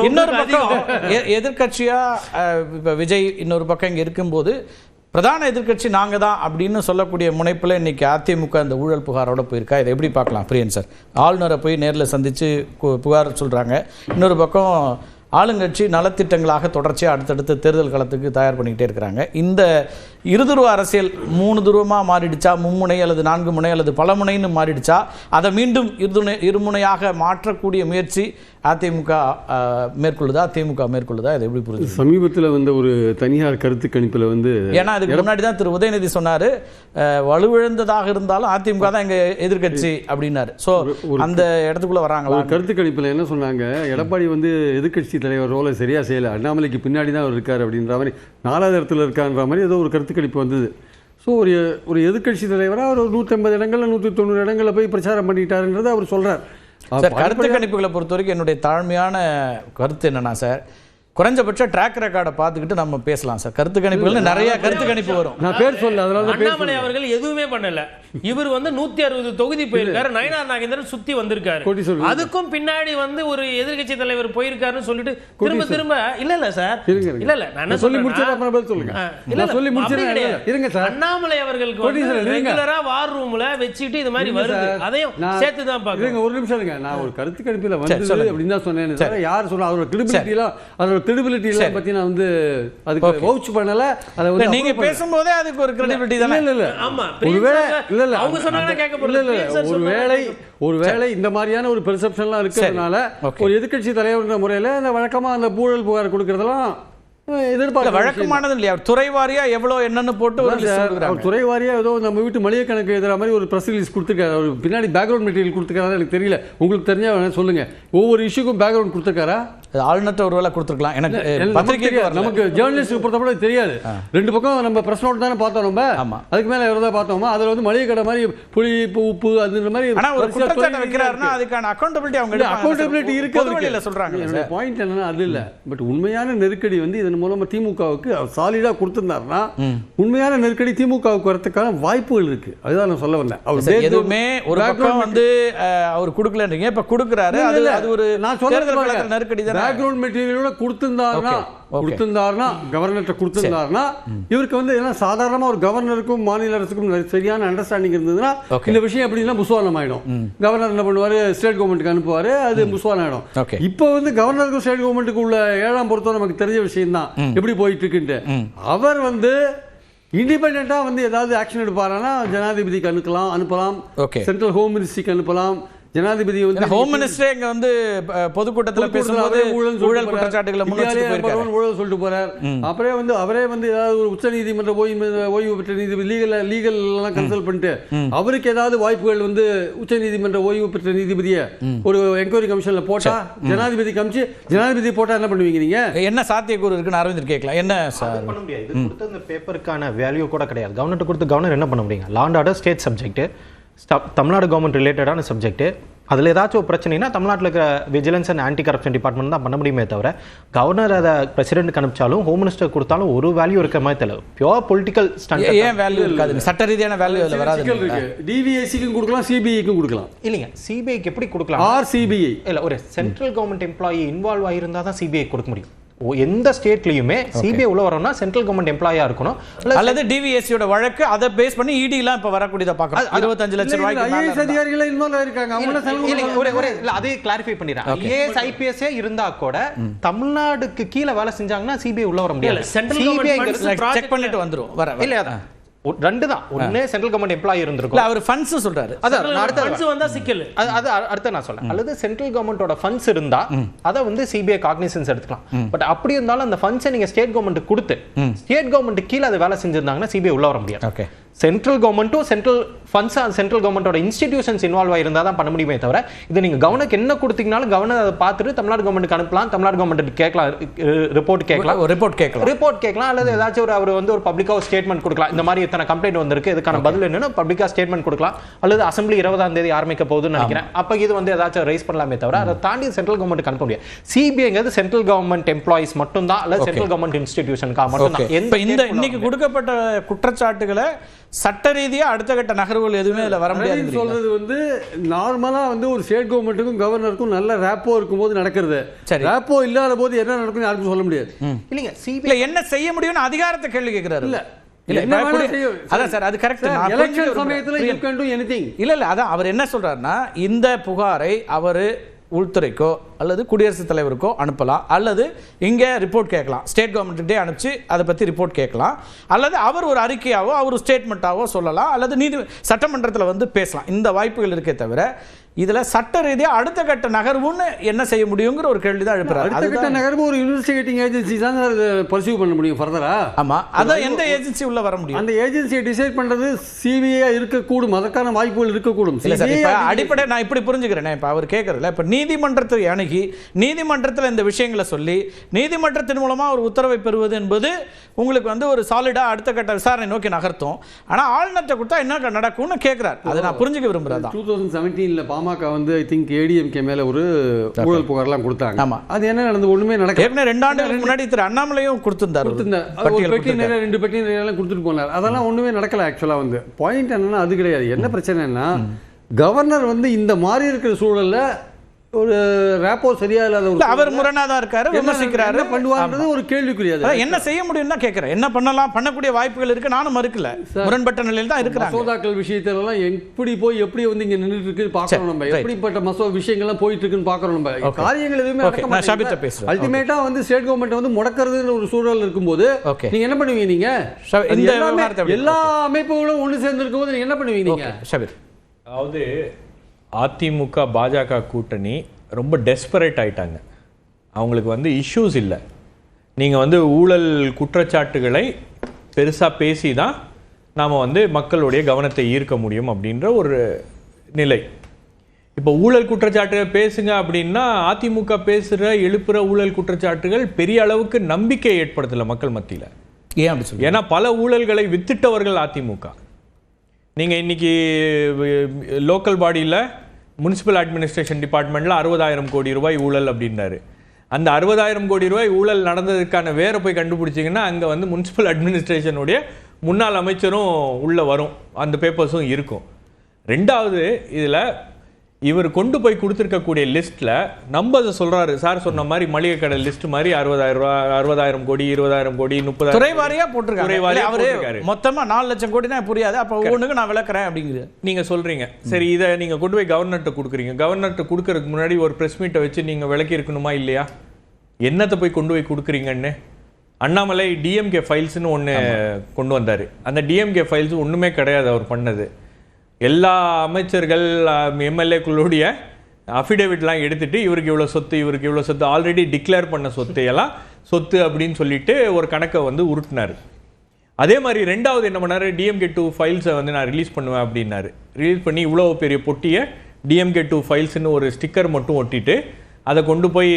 இன்னொரு பக்கம் எதிர்கட்சியா இப்ப விஜய் இன்னொரு பக்கம் இங்க இருக்கும்போது பிரதான எதிர்கட்சி நாங்க தான் அப்படின்னு சொல்லக்கூடிய முனைப்புல இன்னைக்கு அதிமுக இந்த ஊழல் புகாரோட போயிருக்கா. இதை எப்படி பார்க்கலாம் பிரியன் சார்? ஆளுநரை போய் நேரில் சந்திச்சு புகார் சொல்றாங்க. இன்னொரு பக்கம் ஆளுங்கட்சி நலத்திட்டங்களாக தொடர்ச்சியாக அடுத்தடுத்து தேர்தல் காலத்துக்கு தயார் பண்ணிக்கிட்டே இருக்கிறாங்க. இந்த இருதுருவ அரசியல் 3 துருவமாக மாறிடுச்சா, மும்முனை அல்லது 4 முனை அல்லது பல முனைன்னு மாறிடுச்சா, அதை மீண்டும் இருமுனையாக மாற்றக்கூடிய முயற்சி அதிமுக மேற்கொள்ளுதா, திமுக மேற்கொள்ளுதா? இதை எப்படி புரியுது? சமீபத்தில் வந்து ஒரு தனியார் கருத்து கணிப்பில் வந்து, ஏன்னா அதுக்கு முன்னாடி தான் திரு உதயநிதி சொன்னார் வலுவிழந்ததாக இருந்தாலும் அதிமுக தான் எங்கள் எதிர்கட்சி அப்படின்னாரு. ஸோ அந்த இடத்துக்குள்ளே வராங்களா? கருத்து கணிப்பில் என்ன சொன்னாங்க, எடப்பாடி வந்து எதிர்கட்சி தலைவர் ரோலை சரியாக செய்யலை, அண்ணாமலைக்கு பின்னாடி தான் அவர் இருக்கார் அப்படின்ற மாதிரி, 4வது இடத்துல இருக்கான்ற மாதிரி ஏதோ ஒரு கருத்து கணிப்பு வந்தது. ஸோ ஒரு எதிர்கட்சி தலைவராக ஒரு 150 இடங்களில் 190 இடங்களில் போய் பிரச்சாரம் பண்ணிட்டாருன்றதை அவர் சொல்கிறார். சார், கருத்து கணிப்புகளை பொறுத்த வரைக்கும் என்னுடைய தாழ்மையான கருத்து என்னன்னா சார், குறைஞ்சபட்ச ட்ராக் ரெக்கார்டை பார்த்துக்கிட்டு நம்ம பேசலாம் சார். கருத்து கணிப்புகள் நிறைய கருத்து கணிப்பு வரும். நான் பேர் சொல்ல, அதனால அண்ணாமலை அவர்கள் எதுவுமே பண்ணல. இவர் வந்து 160 தொகுதி போயிருக்காரு, நயனார் நாகேந்திரன் சுத்தி வந்திருக்காரு. அதுக்கும் பின்னாடி வந்து ஒரு எதிர்கட்சி தலைவர் போயிருக்காருன்னு சொல்லிட்டு திரும்ப இல்ல சார், இல்ல நான் சொல்லி முடிச்சேன், அப்புறம் பதில் சொல்லுங்க. இல்ல சொல்லி முடிச்சேன், இருங்க சார். அண்ணாமலை அவர்களுக்கு ரெகுலரா வார் ரூம்ல வச்சிட்டு இது மாதிரி வருது, அதையும் சேர்த்து தான் பாக்குறேன். ஒரு நிமிஷம் இருங்க, நான் ஒரு கருத்து கணிப்பில வந்தது அப்படின்னு தான் சொன்னேன் சார். யார் சொல்ல அதோட கிரெடிபிலிட்டிலாம், அதோட கிரெடிபிலிட்டிலாம் பத்தி நான் வந்து அதுக்கு வவுச் பண்ணல. அதை வந்து நீங்க பேசும்போதே அதுக்கு ஒரு கிரெடிபிலிட்டி தானே? இல்ல ஆமா, ஒருவேளை அவங்க சொன்னாங்க கேட்கப்படல. ஒருவேளை இந்த மாதிரியான ஒரு பெர்செப்ஷன்லாம் இருக்கிறதுனால ஒரு எதிர்கட்சி தலைவர் முறையில் அந்த வழக்கமா அந்த ஊழல் புகார் கொடுக்கறதெல்லாம் எதிர்பார்க்க வழக்கமானது இல்லையா? துறை வாரியா எவ்வளவு என்னன்னு போட்டு ஒரு துறை வாரியா ஏதோ நம்ம வீட்டு மளிகை கணக்கு எழுதுற மாதிரி ஒரு ப்ரெஸ் ரிலீஸ் கொடுத்துருக்காரு. அவர் பின்னாடி பேக்ரவுண்ட் மெட்டீரியல் கொடுத்துருக்காரு, எனக்கு தெரியல. உங்களுக்கு தெரிஞ்சா சொல்லுங்க. ஒவ்வொரு இஷ்யூக்கும் பேக்ரவுண்ட் கொடுத்துருக்காரா? ஆளுநர் ஒரு வேலை கொடுத்துருக்கலாம். எனக்கு பத்திரிகை நமக்கு ஜேர்னலிஸ்ட் பொறுத்தப்பட தெரியாது. 2 பக்கம் நம்ம பிரஸ் நோட் தானே பார்த்தோம். நம்ம அதுக்கு மேல எவ்வளவு பார்த்தோமா? அதுல வந்து மளிகை கடை மாதிரி புளி உப்பு அதுன்ற மாதிரி ஒரு குற்றச்சாட்டு வைக்கிறாருன்னா அதுக்கான அக்கௌண்டபிலிட்டி அவங்க அக்கௌண்டபிலிட்டி இருக்கு சொல்றாங்க. என்னோட பாயிண்ட் என்னன்னா அது இல்ல. பட் உண்மையான நெருக்கடி வந்து இதன் மூலமா திமுகவுக்கு சாலிடா கொடுத்திருந்தாருன்னா உண்மையான நெருக்கடி திமுகவுக்கு வரதுக்கான வாய்ப்புகள் இருக்கு. அதுதான் நான் சொல்ல வந்தேன். அவர் எதுவுமே ஒரு பக்கம் வந்து அவர் கொடுக்கலன்றீங்க, இப்ப கொடுக்கறாரு. அது ஒரு நான் சொல்றது நெருக்கடி தான். பேக்ரவுண்ட் மெட்டீரியலோட கொடுத்திருந்தாருன்னா கவர்னர்ட்ட கொடுத்திருந்தாருன்னா இவருக்கு வந்து என்ன சாதாரணமா ஒரு கவர்னருக்கும் மாநில அரசுக்கும் சரியான அண்டர்ஸ்டாண்டிங் இருந்ததுன்னா இந்த விஷயம் எப்படின்னா புஸ்வானம் ஆயிடும். கவர்னர் என்ன பண்ணுவாரு, ஸ்டேட் கவர்மெண்ட்டுக்கு அனுப்புவாரு, அது புஸ்வானம் ஆயிடும். இப்போ வந்து கவர்னருக்கும் ஸ்டேட் கவர்மெண்ட்டுக்கு உள்ள 7ஆம் பொறுத்தவரை நமக்கு தெரிஞ்ச விஷயம் தான் எப்படி போயிட்டு இருக்குன்ட்டு. அவர் வந்து இண்டிபெண்டா வந்து ஏதாவது ஆக்ஷன் எடுப்பாருன்னா ஜனாதிபதிக்கு அனுப்பலாம், சென்ட்ரல் ஹோம் மினிஸ்ட்ரிக்கு அனுப்பலாம். ஜனாதிபதி வந்து ஹோம் மினிஸ்டர் இங்க வந்து பொதுக்கூட்டத்தில் பேசும்போது ஊழல் குற்றச்சாட்டுகளை ஊழல் சொல்லிட்டு போறார். அப்புறம் அவரே வந்து ஏதாவது ஒரு உச்ச நீதிமன்ற ஓய்வு பெற்ற நீதிபதி லீகல் எல்லாம் கன்சல்ட் பண்ணிட்டு அவருக்கு ஏதாவது வாய்ப்புகள் வந்து உச்ச நீதிமன்ற ஓய்வு பெற்ற நீதிபதியை ஒரு என்கொயரி கமிஷன்ல போட்டா ஜனாதிபதி கமிச்சு ஜனாதிபதி போட்டா என்ன பண்ணுவீங்க? நீங்க என்ன சாத்தியக்கூறு இருக்குன்னு அரவிந்தர் கேட்கலாம். என்ன சார் பண்ண முடியாது? இது கொடுத்த அந்த பேப்பருக்கான வேல்யூ கூட கிடையாது. கவர்னர் கொடுத்து கவர்னர் என்ன பண்ண முடியுங்க? Law and order state subject, Tamil Nadu government ரிலேட்டடான சப்ஜெக்ட். அதில் ஏதாச்சும் ஒரு பிரச்சனைனா தமிழ்நாட்டில் இருக்கிற vigilance and anti corruption department தான் பண்ண முடியுமே தவிர கவர்னர் அதை பிரசிடென்ட் அனுப்பிச்சாலும் ஹோம் மினிஸ்டர் கொடுத்தாலும் ஒரு வேல்யூ இருக்க மாதிரி தெரியல. Pure political stand. ஏன் வேல்யூ இருக்காது? சட்ட ரீதியான வேல்யூ அதில் வராது. டிவிஎஸ்சிக்கும் கொடுக்கலாம், சிபிஐக்கும் கொடுக்கலாம். இல்லைங்க, சிபிஐக்கு எப்படி கொடுக்கலாம்? சிபிஐ இல்லை, ஒரு சென்ட்ரல் கவர்மெண்ட் எம்ப்ளாயி இன்வால்வ் ஆகியிருந்தால் தான் சிபிஐ கொடுக்க முடியும். எந்த ஸ்டேட்லயுமே சிபிஐ உள்ள வரணும்னா சென்ட்ரல் கவர்மெண்ட் எம்ப்ளாயா இருக்கணும், அல்லது டிவிஎஸ்சியோட வழக்கு அதை பேஸ் பண்ணி இடி எல்லாம் இப்ப வரக்கூடியத பார்க்கலாம். 25 லட்சம் ரூபாய்க்கு ஐஏஎஸ் அதிகாரிகள இன்வால்வ் ஆயிருக்காங்க. இல்ல அதே கிளாரிஃபை பண்ணிடுறேன். ஐஏஎஸ் ஐபிஎஸ் இருந்தா கூட தமிழ்நாடுக்கு கீழ வேலை செஞ்சாங்கன்னா சிபிஐ உள்ள வர முடியாது. சிபிஐ செக் பண்ணிட்டு வந்துரும். வர இல்ல ரெண்டு தான். ஒண்ணு சென்ட்ரல் கவர்மெண்ட் எம்ப்ளாயி இருந்திருக்கும். அவர் ஃபண்ட்ஸ் சொல்றாரு. ஃபண்ட்ஸ் வந்தா சிக்கல். அது அடுத்து நான் சொல்றேன். அல்லது சென்ட்ரல் கவர்மெண்டோட ஃபண்ட்ஸ் இருந்தா அத வந்து சிபிஐ காக்னிசன்ஸ் எடுத்துக்கலாம். பட் அப்படி இருந்தாலும் அந்த ஃபண்ட்ஸை நீங்க ஸ்டேட் கவர்மெண்ட் கொடுத்து ஸ்டேட் கவர்மெண்ட் கீழ அது வேலை செஞ்சிருந்தாங்கன்னா சிபிஐ உள்ள வர முடியாது. ஓகே, சென்ட்ரல் கவர்மெண்ட்டும் சென்ட்ரல் ஃபண்ட்ஸ் சென்ட்ரல் கவர்மெண்டோட இன்ஸ்டிடியூஷன்ஸ் இன்வால்வ் ஆயிருந்தா தான் பண்ண முடியுமே தவிர இது நீங்க கவர்னருக்கு என்ன கொடுத்தீங்கனாலும் கவர்னர் அதை பார்த்துட்டு தமிழ்நாடு கவர்மெண்ட்டுக்கு அனுப்பலாம், தமிழ்நாடு கவர்மெண்ட் கேட்கலாம், ரிப்போர்ட் கேட்கலாம், அல்லது ஏதாச்சும் அவர் வந்து ஒரு பப்ளிக்கா ஒரு ஸ்டேட்மெண்ட் கொடுக்கலாம். இந்த மாதிரி இத்தனை கம்ப்ளைண்ட் வந்திருக்கு, இதுக்கான பதில் என்னன்னு பப்ளிக்கா ஸ்டேட்மெண்ட் கொடுக்கலாம். அல்லது அசம்பிளி 20ஆம் தேதி ஆரம்பிக்க போகுதுன்னு நினைக்கிறேன். அப்ப இது வந்து ஏதாச்சும் ரைஸ் பண்ணலாமே தவிர அதை தாண்டி சென்ட்ரல் கவர்மெண்ட் அனுப்ப முடியாது. சிபிஐங்கிறது சென்ட்ரல் கவர்மெண்ட் எம்ப்ளாயிஸ் மட்டும் தான், அல்லது சென்ட்ரல் கவர்மெண்ட் இன்ஸ்டிடியூஷனுக்காக மட்டும் தான். இந்த இன்னைக்கு கொடுக்கப்பட்ட குற்றச்சாட்டுகளை சட்ட ரீதியா அடுத்த கட்ட நகர்வுகள் எதுவுமே இதுல வர முடியாது சொல்றது வந்து நார்மலா வந்து ஒரு ஸ்டேட் கவர்மெண்ட்டுக்கும் கவர்னருக்கும் நல்ல ரேப்போ இருக்கும்போது நடக்கிறது. ரேப்போ இல்லாத போது என்ன நடக்கும்னு யாருக்கும் சொல்ல முடியாது. இல்லைங்க, சிபிஐ என்ன செய்ய முடியும்னு அதிகாரத்தை கேள்வி கேட்கிறாரு. அதான் சார், அது கரெக்ட். எலெக்ஷன் சமயத்துல you can do anything. இல்ல அதான் அவர் என்ன சொல்றாருன்னா, இந்த புகாரை அவர் உள்துறைக்கோ அல்லது குடியரசுத் தலைவருக்கோ அனுப்பலாம், அல்லது இங்கே ரிப்போர்ட் கேட்கலாம், ஸ்டேட் கவர்மெண்ட்டே அனுப்பிச்சு அதை பற்றி ரிப்போர்ட் கேட்கலாம், அல்லது அவர் ஒரு அறிக்கையாவோ அவர் ஸ்டேட்மெண்ட்டாவோ சொல்லலாம், அல்லது சட்டமன்றத்தில் வந்து பேசலாம். இந்த வாய்ப்புகள் இருக்கே தவிர இதில் சட்ட ரீதியாக அடுத்த கட்ட நகர்வுன்னு என்ன செய்ய முடியுங்கிற ஒரு கேள்வி தான் எழுப்புறாரு. அடுத்த கட்ட நகர்வு ஒரு இன்வெஸ்டிகேட்டிங் ஏஜென்சி தான் பர்சியூ பண்ண முடியும் ஃபர்தரா. ஆமாம், அதான் எந்த ஏஜென்சி உள்ள வர முடியும்? அந்த ஏஜென்சியை டிசைட் பண்ணுறது சிபிஐ இருக்கக்கூடும், அதற்கான வாய்ப்புகள் இருக்கக்கூடும். அடிப்படை நான் இப்படி புரிஞ்சுக்கிறேன். இப்போ அவர் கேட்கறதுல இப்போ நீதிமன்றத்தை அணுகி நீதிமன்றத்தில் இந்த விஷயங்களை சொல்லி நீதிமன்றத்தின் மூலமாக ஒரு உத்தரவை பெறுவது என்பது உங்களுக்கு வந்து ஒரு சாலிடாக அடுத்த கட்ட விசாரணை நோக்கி நகர்த்தும். ஆனால் ஆளுநர்கிட்ட கொடுத்தா என்ன நடக்கும்னு கேட்குறாரு. அதை நான் புரிஞ்சுக்க விரும்புகிறேன். 2017 பாமக வந்து ஐ திங்க் ஏடிஎம்கே மேல ஒரு ஊழல் புகார்லாம் கொடுத்தாங்க. ஆமா, அது என்ன நடந்து ஒண்ணுமே நடக்கல. ஏற்கனவே 2 ஆண்டுகளுக்கு முன்னாடி திரு அண்ணாமலையும் கொடுத்திருந்தார். ஒரு பெட்டி நிறைய 2 பெட்டி நிறைய எல்லாம் கொடுத்துட்டு போனார். அதெல்லாம் ஒண்ணுமே நடக்கல. ஆக்சுவலா வந்து பாயிண்ட் என்னன்னா அது கிடையாது. என்ன பிரச்சனைன்னா கவர்னர் வந்து இந்த மாதிரி இருக்கிற சூழல்ல ஒரு ரேப்போ சரியா இல்லாத அவர் முரணாதான் இருக்காரு, விமர்சிக்கிறாரு, பண்ணுவாங்கிறது ஒரு கேள்விக்குரியது. என்ன செய்ய முடியும் தான் கேட்கிறேன். என்ன பண்ணலாம், பண்ணக்கூடிய வாய்ப்புகள் இருக்கு, நானும் மறுக்கல, முரண்பட்ட நிலையில் தான் இருக்கிறாங்க. மசோதாக்கள் விஷயத்துல எல்லாம் எப்படி வந்து இங்க நின்றுட்டு இருக்கு பாக்குறோம் நம்ம, எப்படிப்பட்ட விஷயங்கள்லாம் போயிட்டு இருக்குன்னு பாக்குறோம் நம்ம. காரியங்கள் எதுவுமே அல்டிமேட்டா வந்து ஸ்டேட் கவர்மெண்ட் வந்து முடக்கிறதுன்னு ஒரு சூழல் இருக்கும்போது நீங்க என்ன பண்ணுவீங்க? நீங்க எல்லா அமைப்புகளும் ஒண்ணு சேர்ந்து இருக்கும்போது நீங்க என்ன பண்ணுவீங்க? நீங்க அதாவது அதிமுக பாஜக கூட்டணி ரொம்ப டெஸ்பரேட் ஆயிட்டாங்க. அவங்களுக்கு வந்து இஷ்யூஸ் இல்லை. நீங்கள் வந்து ஊழல் குற்றச்சாட்டுகளை பெருசாக பேசி தான் நாம் வந்து மக்களுடைய கவனத்தை ஈர்க்க முடியும் அப்படின்ற ஒரு நிலை. இப்போ ஊழல் குற்றச்சாட்டு பேசுங்க அப்படின்னா அதிமுக எழுப்புகிற ஊழல் குற்றச்சாட்டுகள் பெரிய அளவுக்கு நம்பிக்கை ஏற்படுத்தலை மக்கள் மத்தியில். ஏன் அப்படி சொல்லி? ஏன்னா பல ஊழல்களை வித்துட்டவர்கள் அதிமுக. நீங்கள் இன்னைக்கு லோக்கல் பாடியில் முனிசிபல் அட்மினிஸ்ட்ரேஷன் டிபார்ட்மெண்ட்டில் 60,000 கோடி ரூபாய் ஊழல் அப்படின்னாரு. அந்த 60,000 கோடி ரூபாய் ஊழல் நடந்ததுக்கான வேற போய் கண்டுபிடிச்சிங்கன்னா அங்கே வந்து முனிசிபல் அட்மினிஸ்ட்ரேஷனுடைய முன்னாள் அமைச்சரும் உள்ளே வரும், அந்த பேப்பர்ஸும் இருக்கும். ரெண்டாவது, இதில் இவர் கொண்டு போய் கொடுத்துருக்கக்கூடிய லிஸ்ட்டில் நம்ம அதை சொல்கிறாரு, சார் சொன்ன மாதிரி மளிகை கடை லிஸ்ட் மாதிரி 60,000 கோடி 20,000 கோடி 30,000 துறை வாரியாக போட்டிருக்காரு. மொத்தமாக 4 லட்சம் கோடினா புரியாது, அப்போ ஒன்றுக்கு நான் விளக்குறேன் அப்படிங்கிறது நீங்கள் சொல்கிறீங்க. சரி, இதை நீங்கள் கொண்டு போய் கவர்னர்கிட்ட கொடுக்குறீங்க. கவர்னர்கிட்ட கொடுக்கறதுக்கு முன்னாடி ஒரு ப்ரெஸ் மீட்டை வச்சு நீங்கள் விளக்கி இருக்கணுமா இல்லையா? என்னத்தை போய் கொண்டு போய் கொடுக்குறீங்கன்னு. அண்ணாமலை டிஎம்கே ஃபைல்ஸ்னு ஒன்று கொண்டு வந்தார். அந்த டிஎம்கே ஃபைல்ஸ் ஒன்றுமே கிடையாது அவர் பண்ணது. எல்லா அமைச்சர்கள் எம்எல்ஏக்களுடைய அஃபிடேவிட்லாம் எடுத்துட்டு இவருக்கு இவ்வளோ சொத்து ஆல்ரெடி டிக்ளேர் பண்ண சொத்தையெல்லாம் சொத்து அப்படின்னு சொல்லிட்டு ஒரு கணக்கை வந்து உருட்டினார். அதே மாதிரி ரெண்டாவது என்ன பண்ணார், டிஎம்கே 2 ஃபைல்ஸை வந்து நான் ரிலீஸ் பண்ணுவேன் அப்படின்னாரு. ரிலீஸ் பண்ணி இவ்வளோ பெரிய பொட்டியை டிஎம்கே 2 ஃபைல்ஸ்னு ஒரு ஸ்டிக்கர் மட்டும் ஒட்டிட்டு அதை கொண்டு போய்